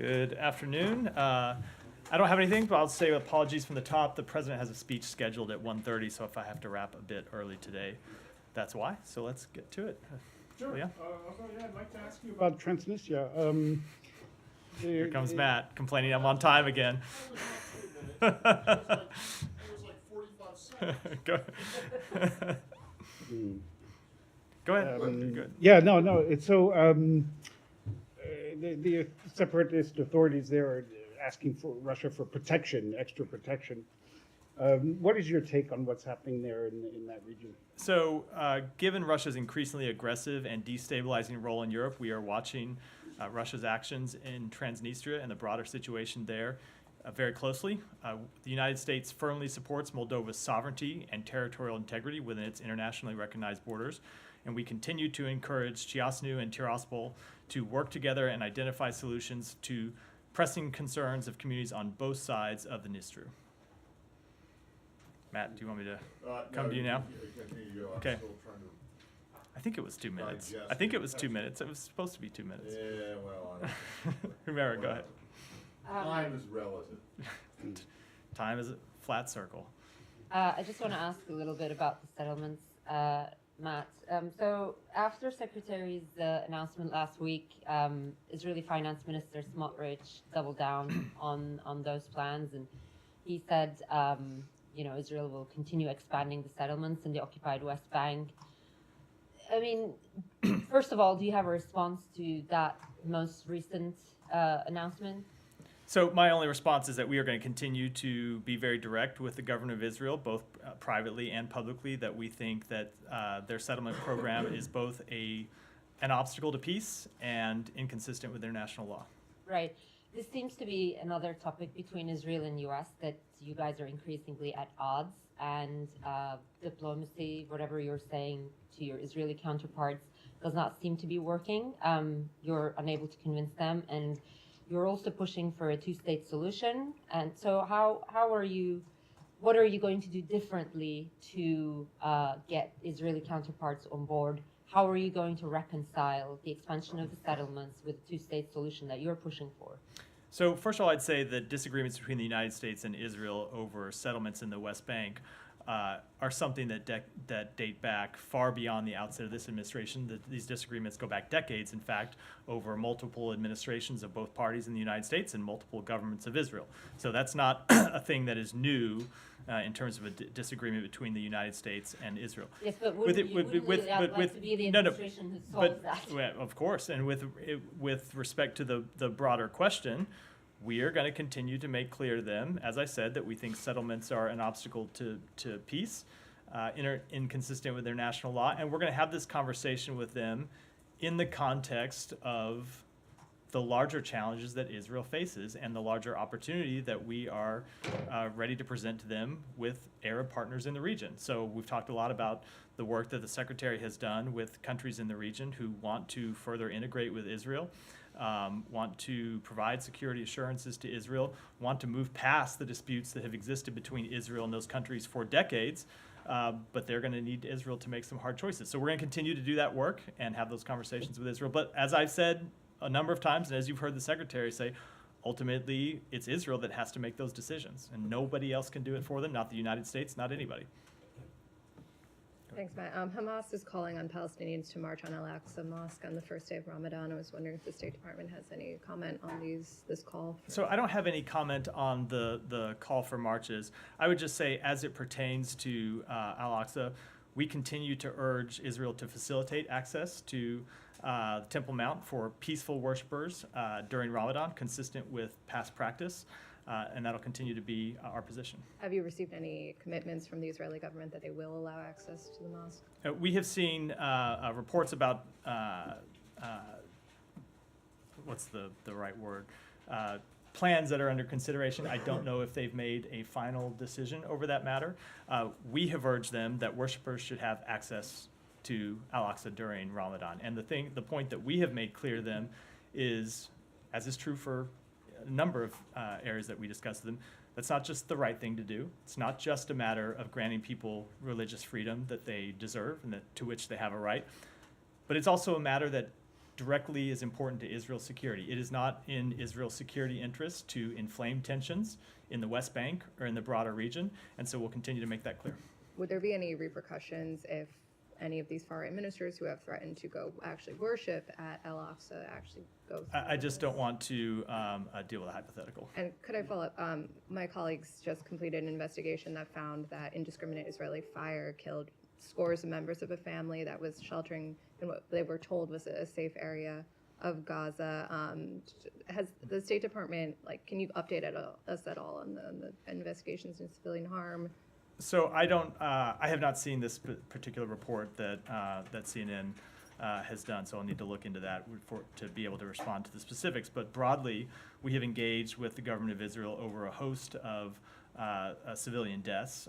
Good afternoon. I don't have anything, but I'll say apologies from the top. The president has a speech scheduled at 1:30, so if I have to wrap a bit early today, that's why. So let's get to it. Sure. Yeah. I'd like to ask you about Transnistria. Here comes Matt complaining I'm on time again. It was like 45 seconds. Go, go ahead. Good. Yeah, no. It's so the separatist authorities there are asking for Russia for protection, extra protection. What is your take on what's happening there in that region? So, given Russia's increasingly aggressive and destabilizing role in Europe, we are watching Russia's actions in Transnistria and the broader situation there very closely. The United States firmly supports Moldova's sovereignty and territorial integrity within its internationally recognized borders, and we continue to encourage Chisinau and Tiraspol to work together and identify solutions to pressing concerns of communities on both sides of the Dnistru. Matt, do you want me to come to you now? Okay. I'm still trying to, I think it was 2 minutes. Digest I think it it. was 2 minutes. It was supposed to be 2 minutes. yeah, well, Whomever, go ahead. time is relative. Time is a flat circle. I just want to ask a little bit about the settlements, Matt. So after Secretary's announcement last week, Israeli Finance Minister Smotrich doubled down on those plans, and he said, Israel will continue expanding the settlements in the occupied West Bank. I mean, first of all, do you have a response to that most recent announcement? So my only response is that we are going to continue to be very direct with the government of Israel, both privately and publicly, that we think that their settlement program is both an obstacle to peace and inconsistent with international law. Right. This seems to be another topic between Israel and U.S. that you guys are increasingly at odds, and diplomacy, whatever you're saying to your Israeli counterparts, does not seem to be working. You're unable to convince them, and you're also pushing for a two-state solution. And so what are you going to do differently to get Israeli counterparts on board? How are you going to reconcile the expansion of the settlements with the two-state solution that you're pushing for? So first of all, I'd say that disagreements between the United States and Israel over settlements in the West Bank are something that date back far beyond the outset of this administration. These disagreements go back decades, in fact, over multiple administrations of both parties in the United States and multiple governments of Israel. So that's not a thing that is new in terms of a disagreement between the United States and Israel. Yes, but wouldn't you like to be the administration who solves that? Well, of course, and with respect to the broader question, we are going to continue to make clear to them, as I said, that we think settlements are an obstacle to peace, inconsistent with their national law, and we're going to have this conversation with them in the context of the larger challenges that Israel faces and the larger opportunity that we are ready to present to them with Arab partners in the region. So we've talked a lot about the work that the Secretary has done with countries in the region who want to further integrate with Israel, want to provide security assurances to Israel, want to move past the disputes that have existed between Israel and those countries for decades, but they're going to need Israel to make some hard choices. So we're going to continue to do that work and have those conversations with Israel. But as I've said a number of times, and as you've heard the Secretary say, ultimately it's Israel that has to make those decisions, and nobody else can do it for them, not the United States, not anybody. Thanks, Matt. Hamas is calling on Palestinians to march on Al-Aqsa Mosque on the first day of Ramadan. I was wondering if the State Department has any comment on this call. So I don't have any comment on the call for marches. I would just say, as it pertains to Al-Aqsa, we continue to urge Israel to facilitate access to the Temple Mount for peaceful worshipers during Ramadan, consistent with past practice, and that'll continue to be our position. Have you received any commitments from the Israeli government that they will allow access to the mosque? We have seen reports about, what's the right word? Plans that are under consideration. I don't know if they've made a final decision over that matter. We have urged them that worshipers should have access to Al-Aqsa during Ramadan. And the point that we have made clear to them is, as is true for a number of areas that we discuss with them, that's not just the right thing to do. It's not just a matter of granting people religious freedom that they deserve and to which they have a right, but it's also a matter that directly is important to Israel's security. It is not in Israel's security interest to inflame tensions in the West Bank or in the broader region, and so we'll continue to make that clear. Would there be any repercussions if any of these far-right ministers who have threatened to go actually worship at El Aqsa actually go? I just don't want to deal with a hypothetical. And could I follow up? My colleagues just completed an investigation that found that indiscriminate Israeli fire killed scores of members of a family that was sheltering in what they were told was a safe area of Gaza. Has the State Department, can you update us at all on the investigations into civilian harm? So I have not seen this particular report that CNN has done, so I'll need to look into that to be able to respond to the specifics. But broadly, we have engaged with the government of Israel over a host of civilian deaths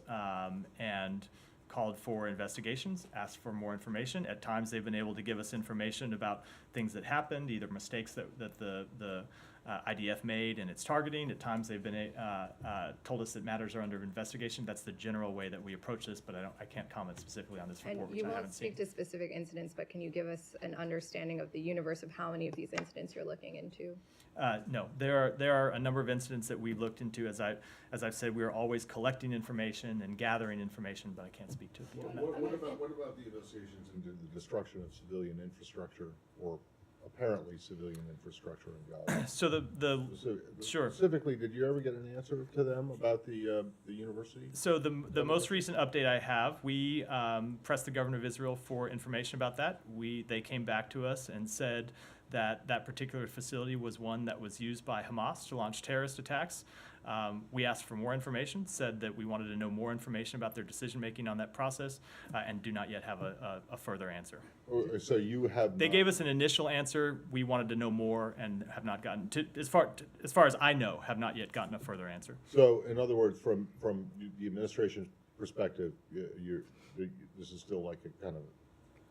and called for investigations, asked for more information. At times, they've been able to give us information about things that happened, either mistakes that the IDF made in its targeting. At times, they've been told us that matters are under investigation. That's the general way that we approach this, but I can't comment specifically on this report, And which you I won't haven't seen. speak to specific incidents, but can you give us an understanding of the universe of how many of these incidents you're looking into? No, there are a number of incidents that we've looked into. As I've said, we are always collecting information and gathering information, but I can't speak to it beyond that. What about the investigations into the destruction of civilian infrastructure, or apparently civilian infrastructure in Gaza? So sure. Specifically, did you ever get an answer to them about the university? So the most recent update I have, we pressed the government of Israel for information about that. They came back to us and said that particular facility was one that was used by Hamas to launch terrorist attacks. We asked for more information, said that we wanted to know more information about their decision-making on that process, and do not yet have a further answer. So you have They not- gave us an initial answer. We wanted to know more and have not gotten, as far as I know, have not yet gotten a further answer. So, in other words, from the administration's perspective, this is still like a kind of,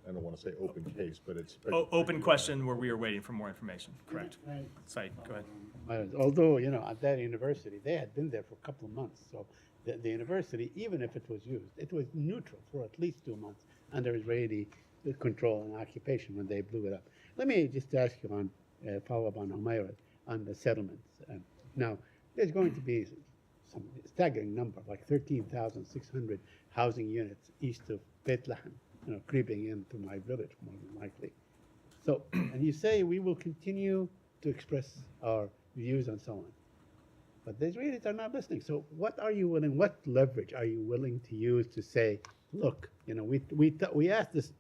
I don't want to say open case, but it's Open question where we are waiting for more information, correct? Said, go ahead. Although, at that university, they had been there for a couple of months. So the university, even if it was used, it was neutral for at least 2 months under Israeli control and occupation when they blew it up. Let me just ask you on, follow up on Humaira, on the settlements. Now, there's going to be some staggering number, like 13,600 housing units east of Bethlehem, creeping into my village, more than likely. So, and you say we will continue to express our views and so on. But the Israelis are not listening. So what leverage are you willing to use to say, look, we asked this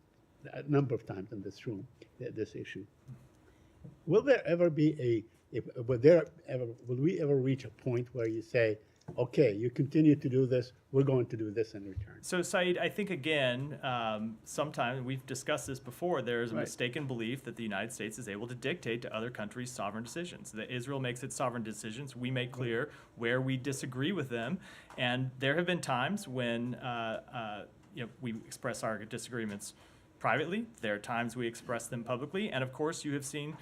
a number of times in this room, this issue. Will there ever be will we ever reach a point where you say, okay, you continue to do this, we're going to do this in return? So, Saeed, I think, again, sometimes, we've discussed this before, there is a Right. mistaken belief that the United States is able to dictate to other countries' sovereign decisions. That Israel makes its sovereign decisions. We make clear where we disagree with them. And there have been times when we express our disagreements privately. There are times we express them publicly. And, of course, you have seen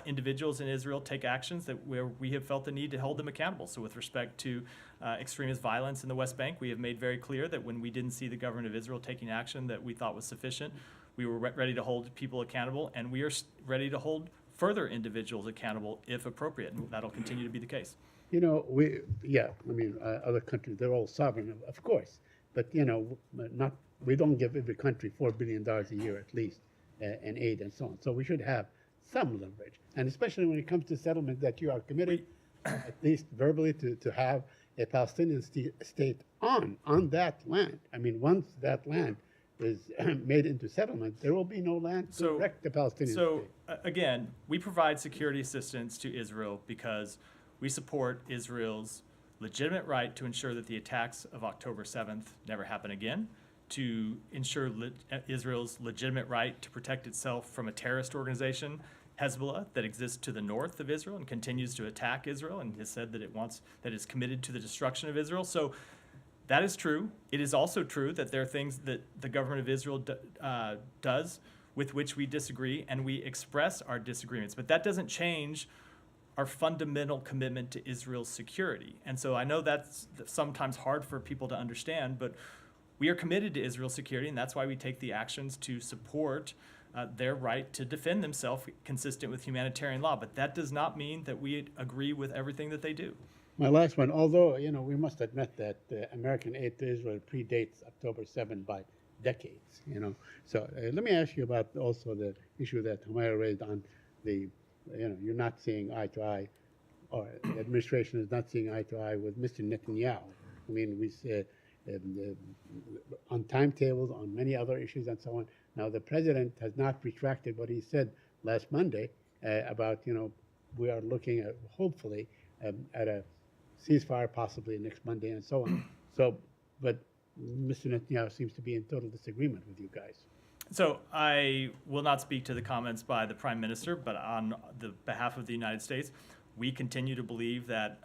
individuals in Israel take actions where we have felt the need to hold them accountable. So with respect to extremist violence in the West Bank, we have made very clear that when we didn't see the government of Israel taking action that we thought was sufficient, we were ready to hold people accountable, and we are ready to hold further individuals accountable if appropriate, and that'll continue to be the case. Other countries, they're all sovereign, of course, but, we don't give every country $4 billion a year at least in aid and so on. So we should have some leverage, and especially when it comes to settlement that you are committed, at least verbally, to have a Palestinian state on that land. I mean, once that land is made into settlement, there will be no land to erect the Palestinian state. Again, we provide security assistance to Israel because we support Israel's legitimate right to ensure that the attacks of October 7th never happen again, to ensure Israel's legitimate right to protect itself from a terrorist organization, Hezbollah, that exists to the north of Israel and continues to attack Israel and has said that that is committed to the destruction of Israel. So that is true. It is also true that there are things that the government of Israel does with which we disagree, and we express our disagreements. But that doesn't change our fundamental commitment to Israel's security. And so I know that's sometimes hard for people to understand, but we are committed to Israel's security, and that's why we take the actions to support their right to defend themselves consistent with humanitarian law. But that does not mean that we agree with everything that they do. My last one, although, we must admit that American aid to Israel predates October 7 by decades, So let me ask you about also the issue that Humayra raised on the, you're not seeing eye to eye, or the administration is not seeing eye to eye with Mr. Netanyahu. I mean, we say on timetables, on many other issues and so on. Now, the president has not retracted what he said last Monday about, we are looking at, hopefully, at a ceasefire possibly next Monday and so on. So, but Mr. Netanyahu seems to be in total disagreement with you guys. So I will not speak to the comments by the Prime Minister, but on the behalf of the United States, we continue to believe that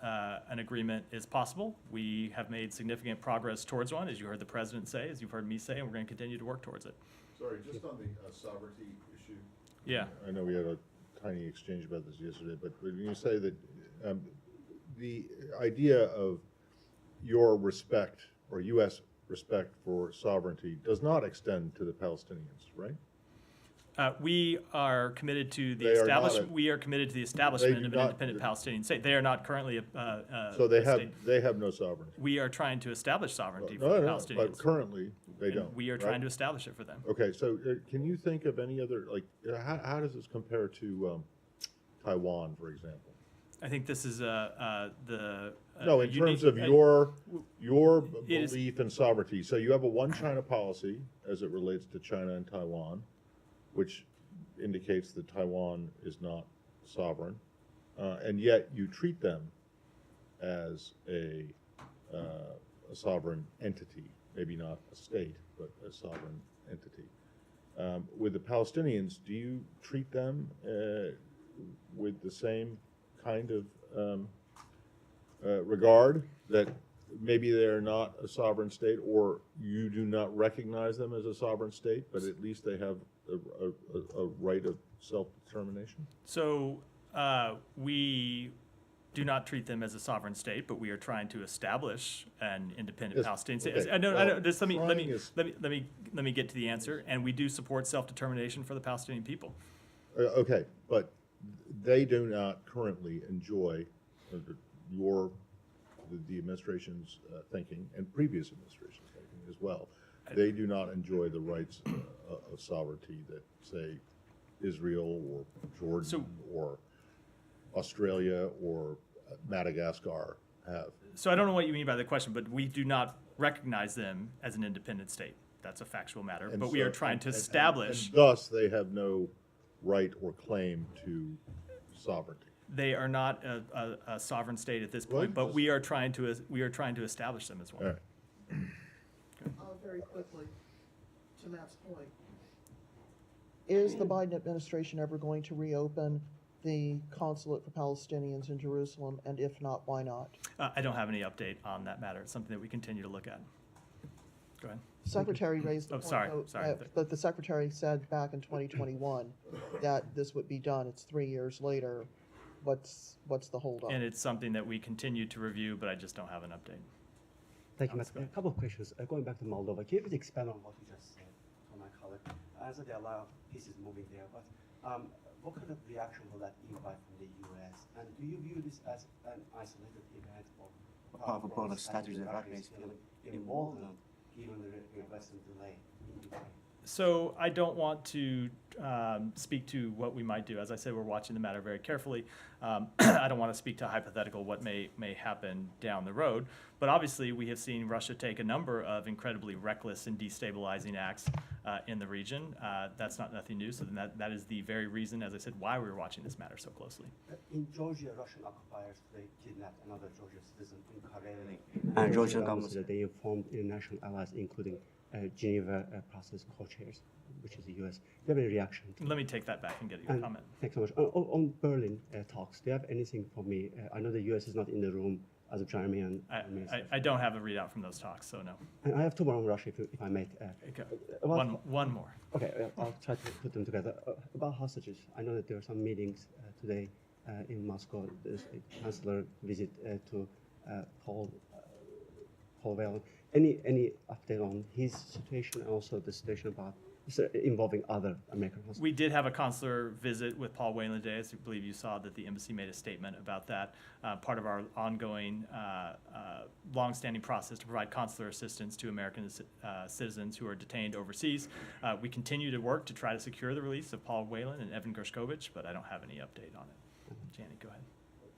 an agreement is possible. We have made significant progress towards one, as you heard the President say, as you've heard me say, and we're going to continue to work towards it. Sorry, just on the sovereignty issue. Yeah. I know we had a tiny exchange about this yesterday, but when you say that the idea of your respect or U.S. respect for sovereignty does not extend to the Palestinians, right? We are committed to the They are not establishment. a- We are committed to the establishment do of an not- independent Palestinian state. They are not currently So they a have, state. they have no sovereignty. We are trying to establish sovereignty for No, the no, Palestinians. but currently, they and don't. we are right? trying to establish it for them. Okay, so can you think of any other, like, how does this compare to Taiwan, for example? I think this is the. No, in unique- terms of your It is- belief in sovereignty. So you have a one China policy as it relates to China and Taiwan, which indicates that Taiwan is not sovereign, and yet you treat them as a sovereign entity, maybe not a state, but a sovereign entity. With the Palestinians, do you treat them with the same kind of regard, that maybe they're not a sovereign state, or you do not recognize them as a sovereign state, but at least they have a right of self-determination? So we do not treat them as a sovereign state, but we are trying to establish an independent Yes, Palestinian state. okay. I know. Well, Just let trying is- me get to the answer. And we do support self-determination for the Palestinian people. Okay, but they do not currently enjoy the administration's thinking, and previous administrations' thinking as well. They do not enjoy the rights of sovereignty that, say, Israel or Jordan or Australia or Madagascar have. So I don't know what you mean by the question, but we do not recognize them as an independent state. That's a factual matter. And But we so- are trying to and establish. thus, they have no right or claim to sovereignty. They are not a sovereign state at this Well, point, but just- we are trying to establish them as one. All right. Very quickly, to Matt's point, is the Biden administration ever going to reopen the consulate for Palestinians in Jerusalem? And if not, why not? I don't have any update on that matter. It's something that we continue to look at. Go ahead. Secretary raised the Oh, point, sorry, though, sorry. that the secretary said back in 2021 that this would be done. It's 3 years later. What's the holdup? And it's something that we continue to review, but I just don't have an update. Thank you, Matt. A couple of questions. Going back to Moldova, can you please expand on what you just said to my colleague? I know there are a lot of pieces moving there, but what kind of reaction will that invite from the U.S.? And do you view this as an isolated event or part of a broader strategy that Wagner is feeling emboldened given the Western delay in Ukraine? So I don't want to speak to what we might do. As I said, we're watching the matter very carefully. I don't want to speak to hypothetical what may happen down the road. But obviously, we have seen Russia take a number of incredibly reckless and destabilizing acts in the region. That's not nothing new. So then that is the very reason, as I said, why we're watching this matter so closely. In Georgia, Russian occupiers, they kidnapped another Georgian citizen in Kareli. And Georgian government said that they informed international allies, including Geneva process co-chairs, which is the U.S. Do you have any reaction to Let me take that back and get your And comment. Thanks so much. On Berlin talks, do you have anything for me? I know the U.S. is not in the room as of Jeremy and I don't have a readout from those talks, so no. And I have two more on Russia, if I may. Okay. About- One more. Okay, I'll try to put them together. About hostages, I know that there are some meetings today in Moscow. There's a chancellor visit to Paul Whelan. Any update on his situation and also the situation about involving other American consulate? We did have a consular visit with Paul Whelan today. As I believe you saw that the embassy made a statement about that. Part of our ongoing, longstanding process to provide consular assistance to American citizens who are detained overseas. We continue to work to try to secure the release of Paul Whelan and Evan Gershkovich, but I don't have any update on it. Janet, go ahead.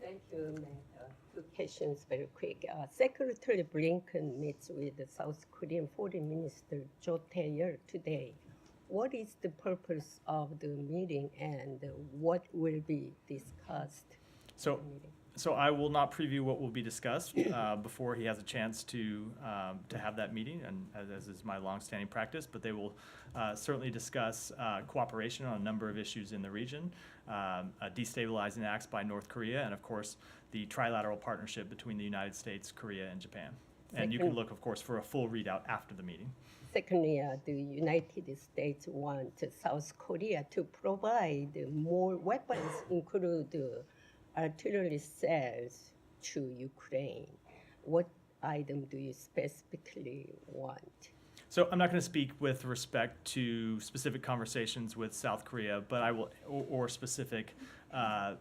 Thank you, Matt. Two questions very quick. Secretary Blinken meets with the South Korean Foreign Minister Jo Tae-yeol today. What is the purpose of the meeting and what will be discussed? So, in the meeting? so I will not preview what will be discussed before he has a chance to have that meeting, and as is my longstanding practice. But they will certainly discuss cooperation on a number of issues in the region, destabilizing acts by North Korea, and of course the trilateral partnership between the United States, Korea, and Japan. And you can look, of course, for a full readout after the meeting. Secondly, the United States want South Korea to provide more weapons, including artillery cells, to Ukraine. What item do you specifically want? So I'm not going to speak with respect to specific conversations with South Korea, but I will, or specific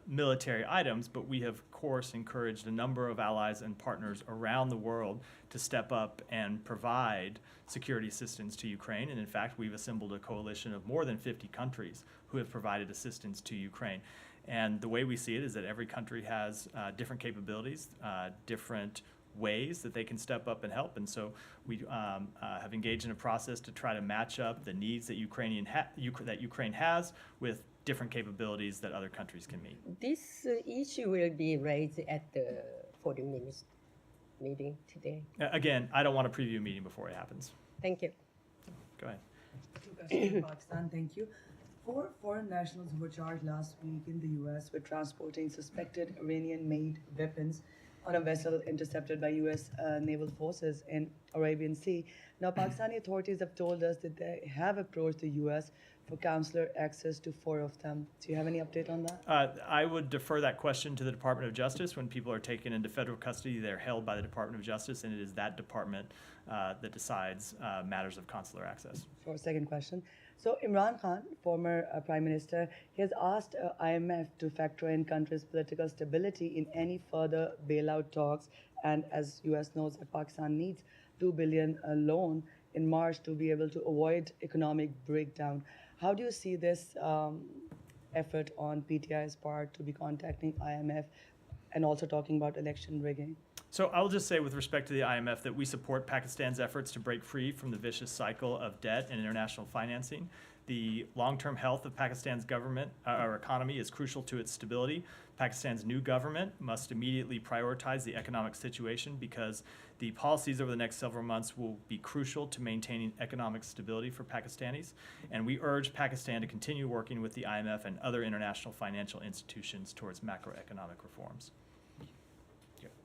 military items, but we have, of course, encouraged a number of allies and partners around the world to step up and provide security assistance to Ukraine. And in fact, we've assembled a coalition of more than 50 countries who have provided assistance to Ukraine. And the way we see it is that every country has different capabilities, different ways that they can step up and help. And so we have engaged in a process to try to match up the needs that Ukraine has with different capabilities that other countries can meet. This issue will be raised at the foreign minister meeting today. Again, I don't want to preview a meeting before it happens. Thank you. Go ahead. Two questions from Pakistan, thank you. 4 foreign nationals were charged last week in the US with transporting suspected Iranian-made weapons on a vessel intercepted by US naval forces in Arabian Sea. Now, Pakistani authorities have told us that they have approached the US for consular access to 4 of them. Do you have any update on that? I would defer that question to the Department of Justice. When people are taken into federal custody, they're held by the Department of Justice, and it is that department that decides matters of consular access. Sure, second question. So Imran Khan, former Prime Minister, he has asked IMF to factor in countries' political stability in any further bailout talks. And as US knows, that Pakistan needs $2 billion loan in March to be able to avoid economic breakdown. How do you see this effort on PTI's part to be contacting IMF and also talking about election rigging? So I'll just say with respect to the IMF that we support Pakistan's efforts to break free from the vicious cycle of debt and international financing. The long-term health of Pakistan's government, or economy, is crucial to its stability. Pakistan's new government must immediately prioritize the economic situation because the policies over the next several months will be crucial to maintaining economic stability for Pakistanis. And we urge Pakistan to continue working with the IMF and other international financial institutions towards macroeconomic reforms.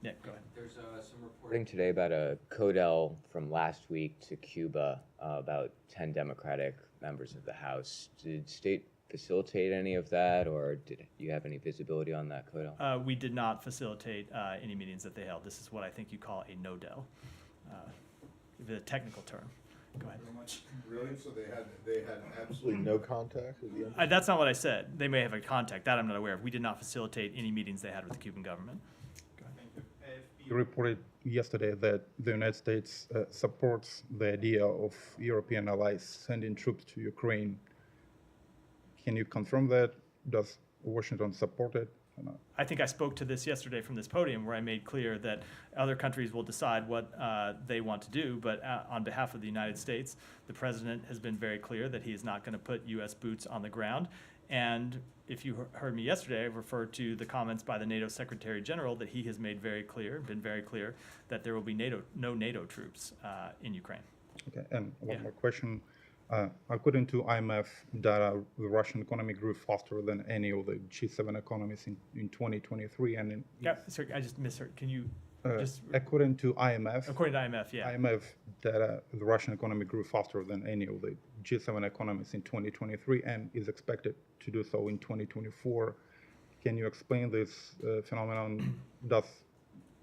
Yeah, go ahead. There's some reporting today about a CODEL from last week to Cuba about 10 Democratic members of the House. Did state facilitate any of that, or did you have any visibility on that CODEL? We did not facilitate any meetings that they held. This is what I think you call a no-del, the technical term. Go ahead. Really? So they had absolutely no contact with the embassy? That's not what I said. They may have a contact. That I'm not aware of. We did not facilitate any meetings they had with the Cuban government. You reported yesterday that the United States supports the idea of European allies sending troops to Ukraine. Can you confirm that? Does Washington support it or not? I think I spoke to this yesterday from this podium where I made clear that other countries will decide what they want to do, but on behalf of the United States, the president has been very clear that he is not going to put U.S. boots on the ground. And if you heard me yesterday, I referred to the comments by the NATO Secretary General that he has made very clear, been very clear, that there will be no NATO troops in Ukraine. Okay, and one more question. According to IMF data, the Russian economy grew faster than any of the G7 economies in 2023. And sorry, I just misheard. Can you just... According to IMF... According to IMF, yeah. IMF data, the Russian economy grew faster than any of the G7 economies in 2023 and is expected to do so in 2024. Can you explain this phenomenon? Does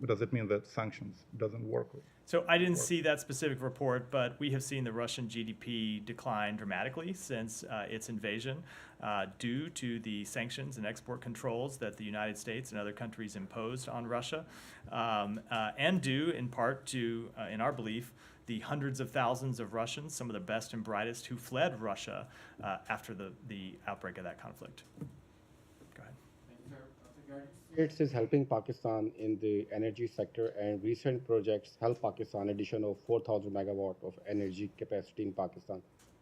does it mean that sanctions doesn't work? So I didn't see that specific report, but we have seen the Russian GDP decline dramatically since its invasion due to the sanctions and export controls that the United States and other countries imposed on Russia, and due in part to, in our belief, the hundreds of thousands of Russians, some of the best and brightest, who fled Russia after the outbreak of that conflict. Go ahead. States is helping Pakistan in the energy sector, and recent projects help Pakistan addition of 4,000 megawatt of energy capacity in Pakistan.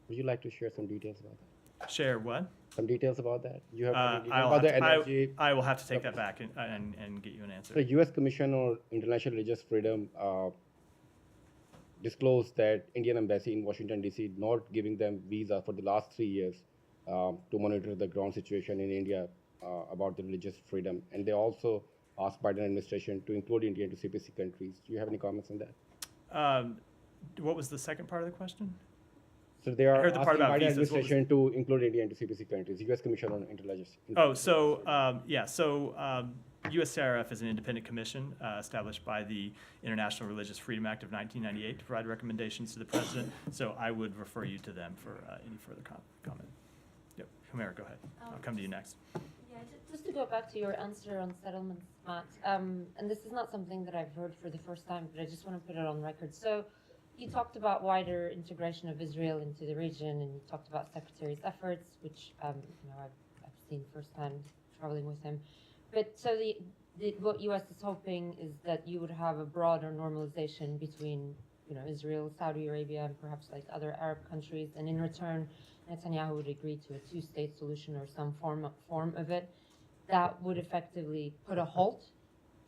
Would you like to share some details about that? Share what? Some details about that? You have I'll about the have to- energy. I will have to take that back and get you an answer. The U.S. Commission on International Religious Freedom disclosed that Indian embassy in Washington D.C. not giving them visa for the last 3 years to monitor the ground situation in India about the religious freedom, and they also asked Biden administration to include India into CPC countries. Do you have any comments on that? What was the second part of the question? So they are I heard the part asking about Biden visas. What was- administration to include India into CPC countries. U.S. Commission on Intelligence. Oh, so USCIRF is an independent commission established by the International Religious Freedom Act of 1998 to provide recommendations to the president. So I would refer you to them for any further comment. Yep, Humera, go ahead. I'll come to you next. Yeah, just to go back to your answer on settlements, Matt, and this is not something that I've heard for the first time, but I just want to put it on record. So you talked about wider integration of Israel into the region, and you talked about Secretary's efforts, which I've seen firsthand traveling with him. But so what U.S. is hoping is that you would have a broader normalization between Israel, Saudi Arabia, and perhaps like other Arab countries, and in return, Netanyahu would agree to a two-state solution or some form of it that would effectively put a halt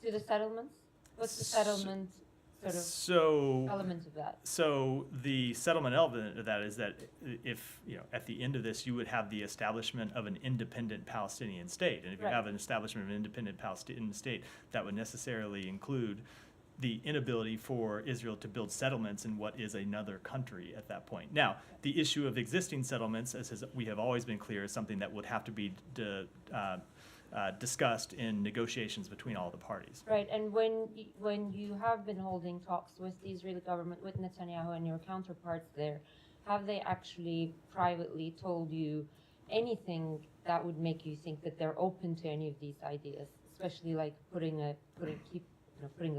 to the settlements. What's the settlement sort of element of that? So the settlement element of that is that if, at the end of this, you would have the establishment of an independent Palestinian state. And if you have an establishment of an independent Palestinian state, that would necessarily include the inability for Israel to build settlements in what is another country at that point. Now, the issue of existing settlements, as we have always been clear, is something that would have to be discussed in negotiations between all the parties. Right, and when you have been holding talks with the Israeli government, with Netanyahu and your counterparts there, have they actually privately told you anything that would make you think that they're open to any of these ideas, especially like putting a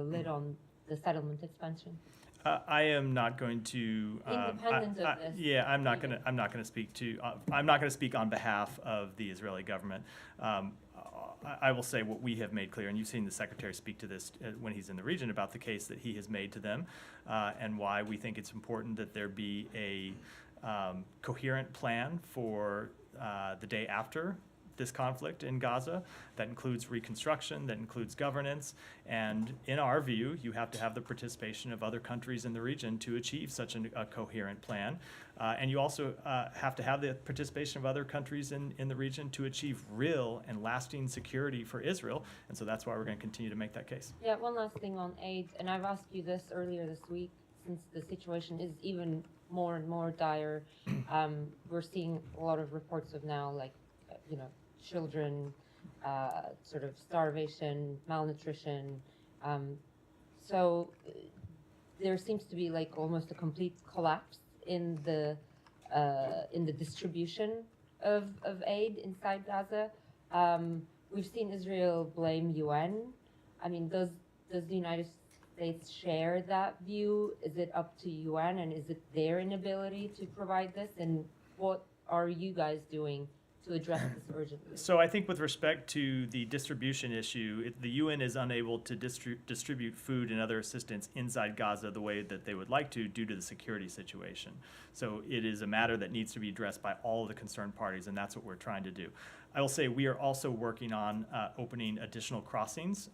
lid on the settlement expansion? I am not going to. Independent of this. Yeah, I'm not going to speak to. I'm not going to speak on behalf of the Israeli government. I will say what we have made clear, and you've seen the Secretary speak to this when he's in the region about the case that he has made to them, and why we think it's important that there be a coherent plan for the day after this conflict in Gaza that includes reconstruction, that includes governance, and in our view, you have to have the participation of other countries in the region to achieve such a coherent plan. And you also have to have the participation of other countries in the region to achieve real and lasting security for Israel. And so that's why we're going to continue to make that case. Yeah, one last thing on aid, and I've asked you this earlier this week, since the situation is even more and more dire. We're seeing a lot of reports of now, like, children, sort of starvation, malnutrition. So there seems to be like almost a complete collapse in the distribution of aid inside Gaza. We've seen Israel blame UN. I mean, does the United States share that view? Is it up to UN, and is it their inability to provide this? And what are you guys doing to address this urgently? So I think with respect to the distribution issue, the UN is unable to distribute food and other assistance inside Gaza the way that they would like to due to the security situation. So it is a matter that needs to be addressed by all of the concerned parties, and that's what we're trying to do. I will say we are also working on opening additional crossings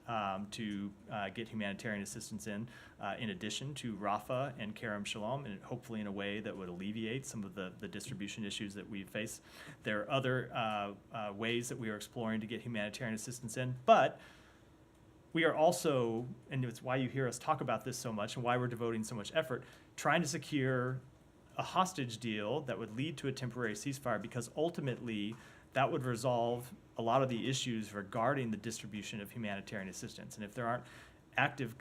to get humanitarian assistance in addition to Rafah and Kerem Shalom, and hopefully in a way that would alleviate some of the distribution issues that we face. There are other ways that we are exploring to get humanitarian assistance in, but we are also, and it's why you hear us talk about this so much and why we're devoting so much effort, trying to secure a hostage deal that would lead to a temporary ceasefire, because ultimately that would resolve a lot of the issues regarding the distribution of humanitarian assistance. And if there aren't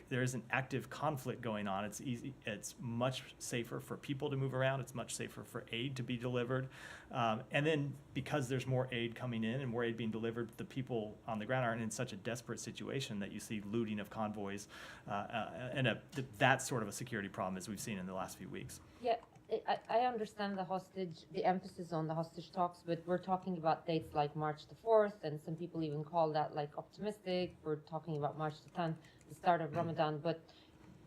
there is an active conflict going on. It's much safer for people to move around. It's much safer for aid to be delivered. And then because there's more aid coming in and more aid being delivered, the people on the ground aren't in such a desperate situation that you see looting of convoys and that sort of a security problem as we've seen in the last few weeks. Yeah, I understand the emphasis on the hostage talks, but we're talking about dates like March the 4th, and some people even call that like optimistic. We're talking about March the 10th, the start of Ramadan, but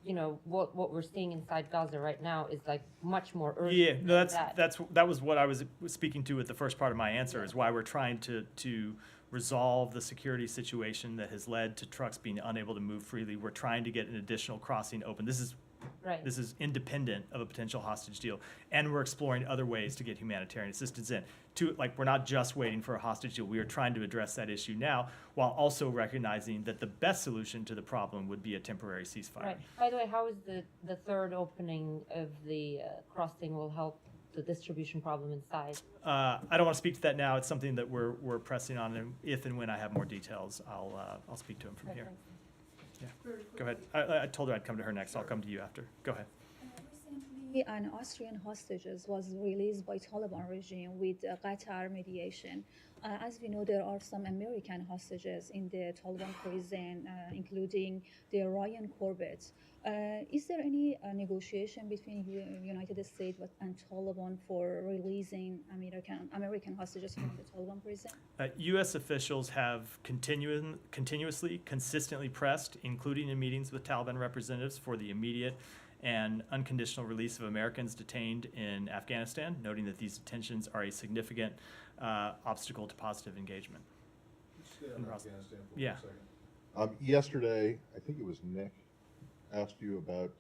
you know, what we're seeing inside Gaza right now is like much more urgent. Yeah, no, than that was what I was speaking to with the first part of my answer, is why we're trying to resolve the security situation that has led to trucks being unable to move freely. We're trying to get an additional crossing open. This is independent of a potential hostage deal, and we're exploring other ways to get humanitarian assistance in. We're not just waiting for a hostage deal. We are trying to address that issue now, while also recognizing that the best solution to the problem would be a temporary ceasefire. Right. By the way, how is the third opening of the crossing will help the distribution problem inside? I don't want to speak to that now. It's something that we're pressing on, and if and when I have more details, I'll speak to him from here. Yeah, go ahead. I told her I'd come to her next. I'll come to you after. Go ahead. Recently, an Austrian hostages was released by Taliban regime with Qatar mediation. As we know, there are some American hostages in the Taliban prison, including the Ryan Corbett. Is there any negotiation between United States and Taliban for releasing American hostages from the Taliban prison? U.S. officials have consistently pressed, including in meetings with Taliban representatives, for the immediate and unconditional release of Americans detained in Afghanistan, noting that these detentions are a significant obstacle to positive engagement. Stay on Afghanistan for Yeah. a second. Yesterday, I think it was Nick, asked you about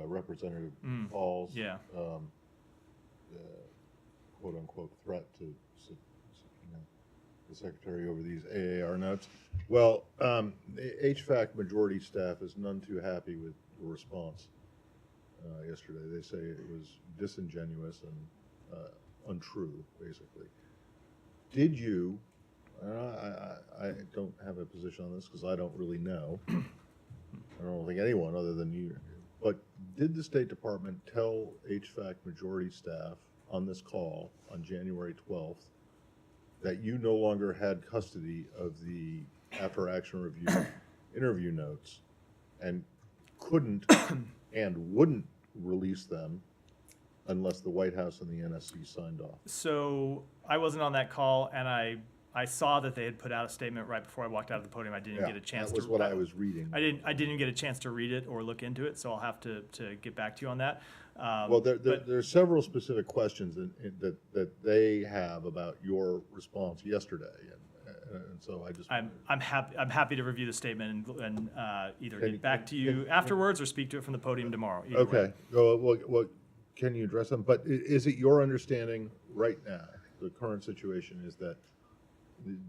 Representative Paul's quote-unquote threat to the Secretary over these AAR notes. Well, HVAC majority staff is none too happy with the response yesterday. They say it was disingenuous and untrue, basically. Did you, I don't have a position on this because I don't really know. I don't think anyone other than you. But did the State Department tell HVAC majority staff on this call on January 12th that you no longer had custody of the after action review interview notes and couldn't and wouldn't release them unless the White House and the NSC signed off? So I wasn't on that call, and I saw that they had put out a statement right before I walked out of the podium. I didn't get a chance to. That was what I was reading. I didn't get a chance to read it or look into it, so I'll have to get back to you on that. Well, there are several specific questions that they have about your response yesterday, and so I just. I'm happy to review the statement and either get back to you afterwards or speak to it from the podium tomorrow. Okay. Well, can you address them? But is it your understanding right now, the current situation is that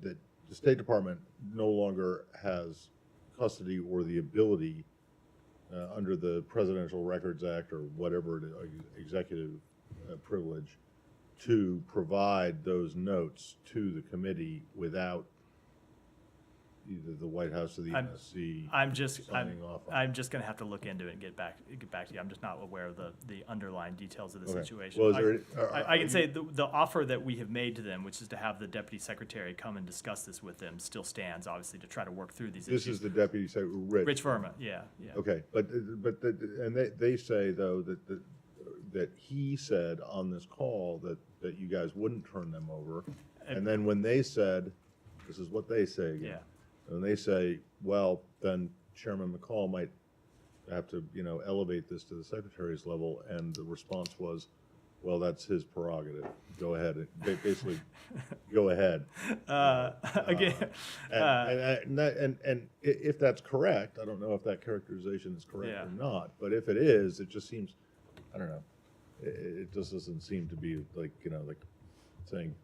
the State Department no longer has custody or the ability under the Presidential Records Act or whatever it is, executive privilege, to provide those notes to the committee without either the White House or the NSC signing off on it? I'm just going to have to look into it and get back to you. I'm just not aware of the underlying details of the situation. Well, I can say the offer that we have made to them, which is to have the Deputy Secretary come and discuss this with them, still stands, obviously, to try to work through these issues. This is the Deputy Secretary, Rich Verma, yeah. Okay, and they say, though, that he said on this call that you guys wouldn't turn them over. And then when they said, this is what they say again. And they say, well, then Chairman McCall might have to, elevate this to the Secretary's level. And the response was, well, that's his prerogative. Go ahead. Basically, go ahead. Again. And if that's correct, I don't know if that characterization is correct or not. But if it is, it just seems, I don't know. It just doesn't seem to be like saying,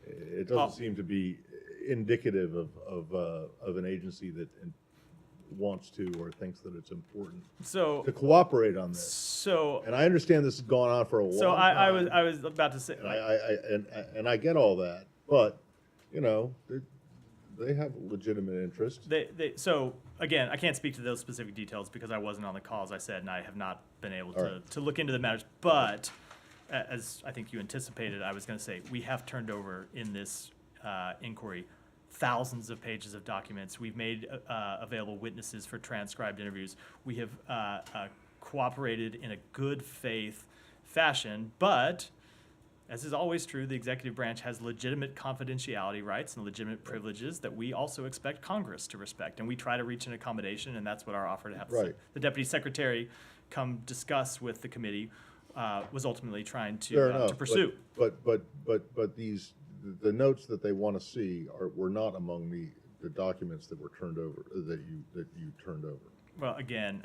it doesn't seem to be indicative of an agency that wants to or thinks that it's important to cooperate on this. And I understand this has gone on for a long time. I was about to say, and I get all that, but they have legitimate interest. So again, I can't speak to those specific details because I wasn't on the call, as I said, and I have not been able All right. to look into the matters. But as I think you anticipated, I was going to say, we have turned over in this inquiry thousands of pages of documents. We've made available witnesses for transcribed interviews. We have cooperated in a good faith fashion, but as is always true, the executive branch has legitimate confidentiality rights and legitimate privileges that we also expect Congress to respect. And we try to reach an accommodation, and that's what our offer to have Right. the deputy secretary come discuss with the committee was ultimately trying Fair to enough, pursue. But these, the notes that they want to see were not among the documents that were turned over, that you turned over. Well, again,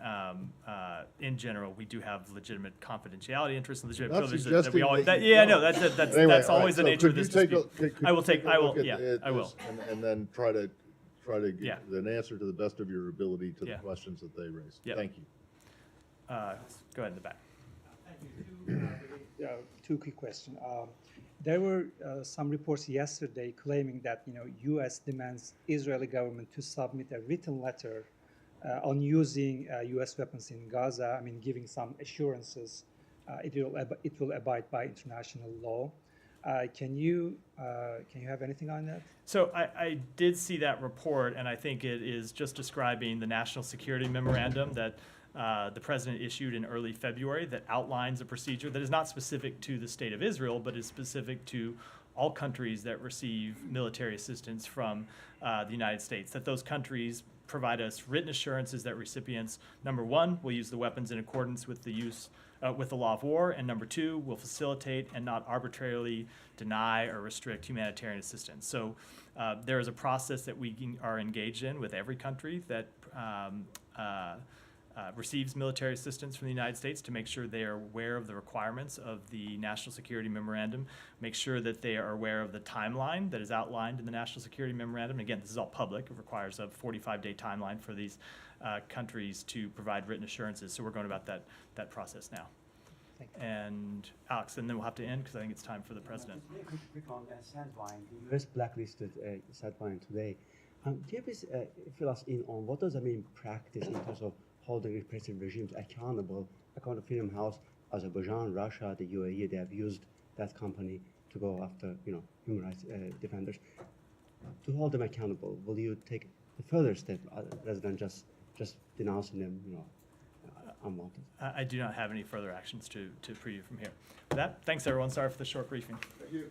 in general, we do have legitimate confidentiality interests and legitimate Not privileges that we suggesting always. that you Yeah, no, don't. that's Anyway, that's all right, always the so nature of could this you take dispute. could I will you take. a I look will. at Yeah, I will. this and then try to Yeah. get an answer to the best of your ability to Yeah. the questions that they raised. Yep. Thank you. Go ahead in the back. Two quick questions. There were some reports yesterday claiming that U.S. demands Israeli government to submit a written letter on using U.S. weapons in Gaza. I mean, giving some assurances it will abide by international law. Can you have anything on that? So I did see that report, and I think it is just describing the national security memorandum that the president issued in early February that outlines a procedure that is not specific to the state of Israel, but is specific to all countries that receive military assistance from the United States, that those countries provide us written assurances that recipients, number one, will use the weapons in accordance with with the law of war, and number two, will facilitate and not arbitrarily deny or restrict humanitarian assistance. So there is a process that we are engaged in with every country that receives military assistance from the United States to make sure they are aware of the requirements of the National Security Memorandum, make sure that they are aware of the timeline that is outlined in the National Security Memorandum. Again, this is all public. It requires a 45-day timeline for these countries to provide written assurances. So we're going about that process now. Thank you. And Alex, and then we'll have to end because I think it's time for the president. Quick on Sandvine. The U.S. blacklisted Sandvine today. Do you please fill us in on what does that mean in practice in terms of holding repressive regimes accountable? According to Freedom House, Azerbaijan, Russia, the UAE, they have used that company to go after human rights defenders. To hold them accountable, will you take a further step rather than just denouncing them, unwanted? I do not have any further actions to preview from here. With that, thanks everyone. Sorry for the short briefing. Thank you.